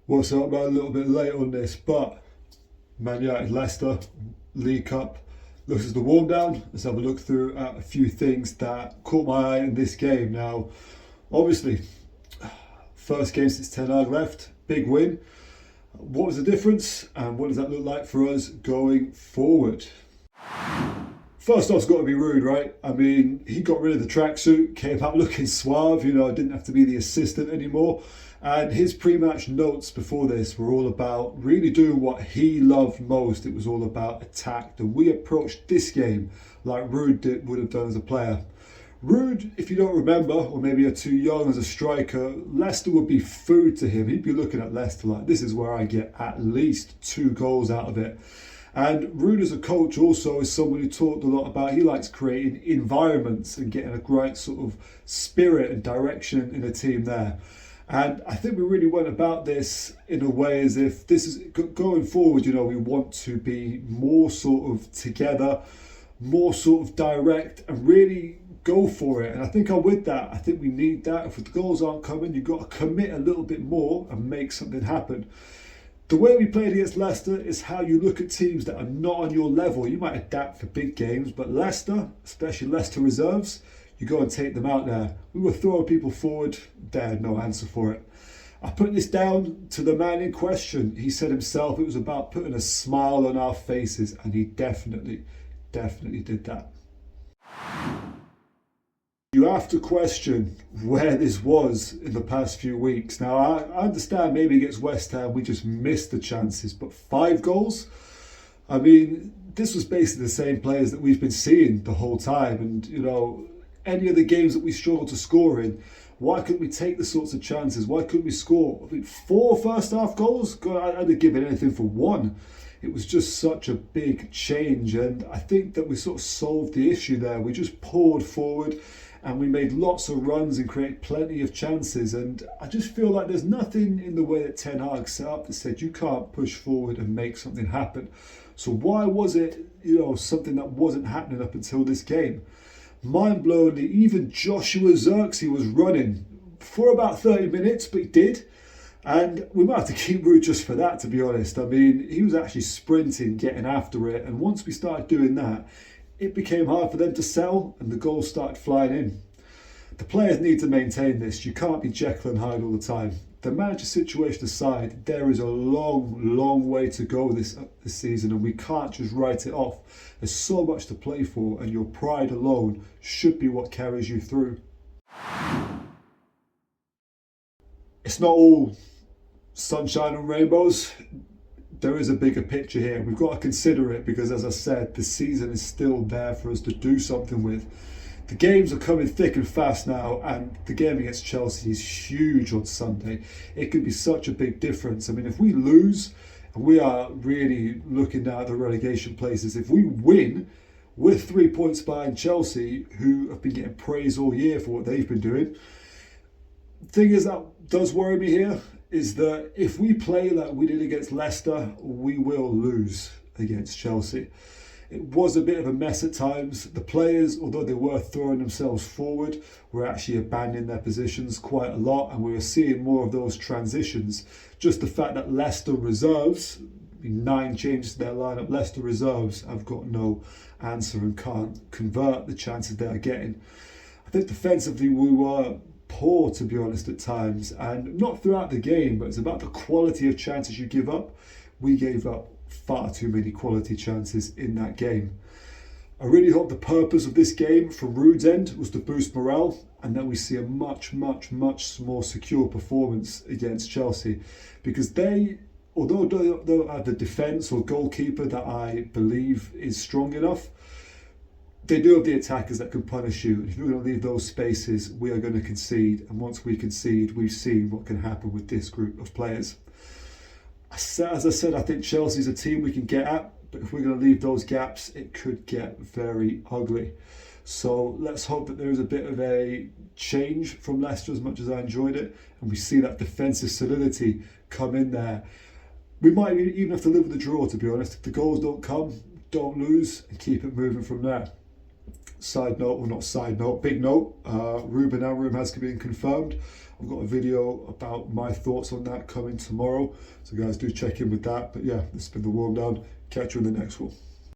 What's up, man? A little bit late on this, but Man United Leicester League Cup looks as the warm down. Let's have a look through at a few things that caught my eye in this game. Now, obviously, first game since Ten Hag left, big win. What was the difference, and what does that look like for us going forward? First off's got to be Ruud, right? I mean, he got rid of the tracksuit, came out looking suave, didn't have to be the assistant anymore. And his pre-match notes before this were all about really doing what he loved most. It was all about attack. And we approached this game like Ruud would have done as a player. Ruud, if you don't remember, or maybe you're too young as a striker, Leicester would be food to him. He'd be looking at Leicester like, this is where I get at least 2 goals out of it. And Ruud as a coach also is someone who talked a lot about, he likes creating environments and getting a great sort of spirit and direction in a team there. And I think we really went about this in a way as if this is going forward, we want to be more sort of together, more sort of direct and really go for it. And I think I'm with that. I think we need that. If the goals aren't coming, you've got to commit a little bit more and make something happen. The way we played against Leicester is how you look at teams that are not on your level. You might adapt for big games, but Leicester, especially Leicester reserves, you go and take them out there. We were throwing people forward, they had no answer for it. I put this down to the man in question. He said himself it was about putting a smile on our faces, and he definitely did that. You have to question where this was in the past few weeks. Now, I understand maybe against West Ham we just missed the chances, but 5 goals? I mean, this was basically the same players that we've been seeing the whole time. And, any of the games that we struggled to score in, why couldn't we take the sorts of chances? Why couldn't we score? I mean, 4 first half goals? God, I'd have given anything for 1. It was just such a big change, and I think that we sort of solved the issue there. We just poured forward and we made lots of runs and created plenty of chances, and I just feel like there's nothing in the way that Ten Hag set up that said you can't push forward and make something happen. So why was it, something that wasn't happening up until this game? Mind-blowingly, even Joshua Zirkzee was running for about 30 minutes, but he did. And we might have to keep Ruud just for that, to be honest. I mean, he was actually sprinting, getting after it. And once we started doing that, it became hard for them to sell and the goals started flying in. The players need to maintain this. You can't be Jekyll and Hyde all the time. The manager situation aside, there is a long way to go this season, and we can't just write it off. There's so much to play for, and your pride alone should be what carries you through. It's not all sunshine and rainbows. There is a bigger picture here. We've got to consider it because, as I said, the season is still there for us to do something with. The games are coming thick and fast now, and the game against Chelsea is huge on Sunday. It could be such a big difference. I mean, if we lose, and we are really looking now at the relegation places, if we win, we're 3 points behind Chelsea, who have been getting praise all year for what they've been doing. The thing is that does worry me here is that if we play like we did against Leicester, we will lose against Chelsea. It was a bit of a mess at times. The players, although they were throwing themselves forward, were actually abandoning their positions quite a lot, and we were seeing more of those transitions. Just the fact that Leicester reserves, 9 changes to their lineup, Leicester reserves have got no answer and can't convert the chances they are getting. I think defensively we were poor, to be honest, at times, and not throughout the game, but it's about the quality of chances you give up. We gave up far too many quality chances in that game. I really hope the purpose of this game from Ruud's end was to boost morale, and that we see a much more secure performance against Chelsea, because they, although they don't have the defence or goalkeeper that I believe is strong enough, they do have the attackers that can punish you. And if you're going to leave those spaces, we are going to concede. And once we concede, we've seen what can happen with this group of players. As I said, I think Chelsea's a team we can get at, but if we're going to leave those gaps, it could get very ugly. So let's hope that there is a bit of a change from Leicester, as much as I enjoyed it, and we see that defensive solidity come in there. We might even have to live with the draw, to be honest. If the goals don't come, don't lose, and keep it moving from there. Side note, or not side note, big note, Ruben Amorim has been confirmed I've got a video about my thoughts on that coming tomorrow, so guys, do check in with that. But yeah, this has been the warm down. Catch you in the next one.